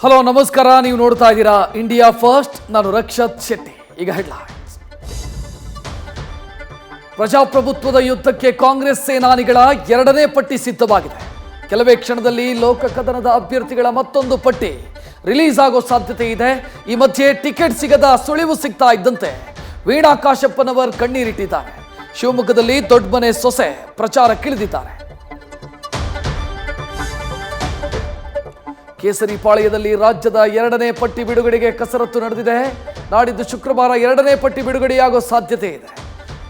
Hello ನಮಸ್ಕಾರ, ನೀವು ನೋಡ್ತಾ ಇದ್ದೀರಾ ಇಂಡಿಯಾ ಫಸ್ಟ್. ನಾನು ರಕ್ಷತ್ ಶೆಟ್ಟಿ. ಈಗ ಹೆಡ್ಲೈನ್ಸ್. ಪ್ರಜಾಪ್ರಭುತ್ವದ ಯುದ್ಧಕ್ಕೆ ಕಾಂಗ್ರೆಸ್ ಸೇನಾನಿಗಳ ಎರಡನೇ ಪಟ್ಟಿ ಸಿದ್ಧವಾಗಿದೆ. ಕೆಲವೇ ಕ್ಷಣದಲ್ಲಿ ಲೋಕಕದನದ ಅಭ್ಯರ್ಥಿಗಳ ಮತ್ತೊಂದು ಪಟ್ಟಿ ರಿಲೀಸ್ ಆಗೋ ಸಾಧ್ಯತೆ ಇದೆ. ಈ ಮಧ್ಯೆ ಟಿಕೆಟ್ ಸಿಗದ ಸುಳಿವು ಸಿಗ್ತಾ ಇದ್ದಂತೆ ವೀಣಾ ಕಾಶಪ್ಪನವರ್ ಕಣ್ಣೀರಿಟ್ಟಿದ್ದಾರೆ. ಶಿವಮೊಗ್ಗದಲ್ಲಿ ದೊಡ್ಡಮನೆ ಸೊಸೆ ಪ್ರಚಾರಕ್ಕಿಳಿದಿದ್ದಾರೆ. ಕೇಸರಿಪಾಳ್ಯದಲ್ಲಿ ರಾಜ್ಯದ ಎರಡನೇ ಪಟ್ಟಿ ಬಿಡುಗಡೆಗೆ ಕಸರತ್ತು ನಡೆದಿದೆ. ನಾಡಿದ್ದು ಶುಕ್ರವಾರ ಎರಡನೇ ಪಟ್ಟಿ ಬಿಡುಗಡೆಯಾಗೋ ಸಾಧ್ಯತೆ ಇದೆ.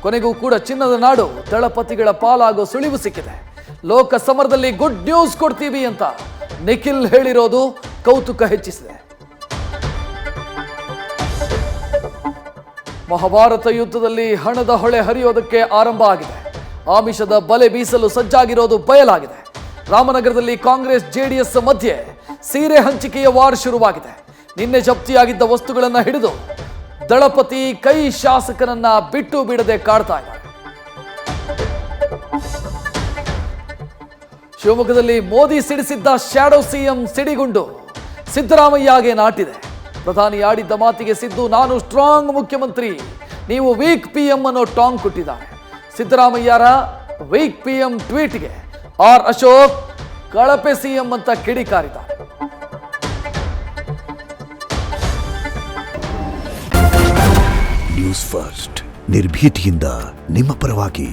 ಕೊನೆಗೂ ಕೂಡ ಚಿನ್ನದ ನಾಡು ದಳಪತಿಗಳ ಪಾಲಾಗೋ ಸುಳಿವು ಸಿಕ್ಕಿದೆ. ಲೋಕ ಸಮರದಲ್ಲಿ ಗುಡ್ ನ್ಯೂಸ್ ಕೊಡ್ತೀವಿ ಅಂತ ನಿಖಿಲ್ ಹೇಳಿರೋದು ಕೌತುಕ ಹೆಚ್ಚಿಸಿದೆ. ಮಹಾಭಾರತ ಯುದ್ಧದಲ್ಲಿ ಹಣದ ಹೊಳೆ ಹರಿಯೋದಕ್ಕೆ ಆರಂಭ ಆಗಿದೆ. ಆಮಿಷದ ಬಲೆ ಬೀಸಲು ಸಜ್ಜಾಗಿರೋದು ಬಯಲಾಗಿದೆ. ರಾಮನಗರದಲ್ಲಿ ಕಾಂಗ್ರೆಸ್ ಜೆಡಿಎಸ್ ಮಧ್ಯೆ ಸೀರೆ ಹಂಚಿಕೆಯ ವಾರ್ ಶುರುವಾಗಿದೆ. ನಿನ್ನೆ ಜಪ್ತಿಯಾಗಿದ್ದ ವಸ್ತುಗಳನ್ನು ಹಿಡಿದು ದಳಪತಿ ಕೈ ಶಾಸಕನನ್ನ ಬಿಟ್ಟು ಬಿಡದೆ ಕಾಡ್ತಾ ಇದ್ದಾರೆ. ಶಿವಮೊಗ್ಗದಲ್ಲಿ ಮೋದಿ ಸಿಡಿಸಿದ್ದ ಶ್ಯಾಡೋ ಸಿಎಂ ಸಿಡಿಗುಂಡು ಸಿದ್ದರಾಮಯ್ಯಗೆ ನಾಟಿದೆ. ಪ್ರಧಾನಿ ಆಡಿದ್ದ ಮಾತಿಗೆ ಸಿದ್ದು ನಾನು ಸ್ಟ್ರಾಂಗ್ ಮುಖ್ಯಮಂತ್ರಿ, ನೀವು ವೀಕ್ ಪಿಎಂ ಅನ್ನೋ ಟಾಂಗ್ ಕೊಟ್ಟಿದ್ದಾರೆ. ಸಿದ್ದರಾಮಯ್ಯರ ವೀಕ್ ಪಿಎಂ ಟ್ವೀಟ್ಗೆ ಆರ್ ಅಶೋಕ್ ಕಳಪೆ ಸಿಎಂ ಅಂತ ಕಿಡಿಕಾರಿದ್ದಾರೆ. ನ್ಯೂಸ್ ಫಸ್ಟ್ ನಿರ್ಭೀತಿಯಿಂದ ನಿಮ್ಮ ಪರವಾಗಿ.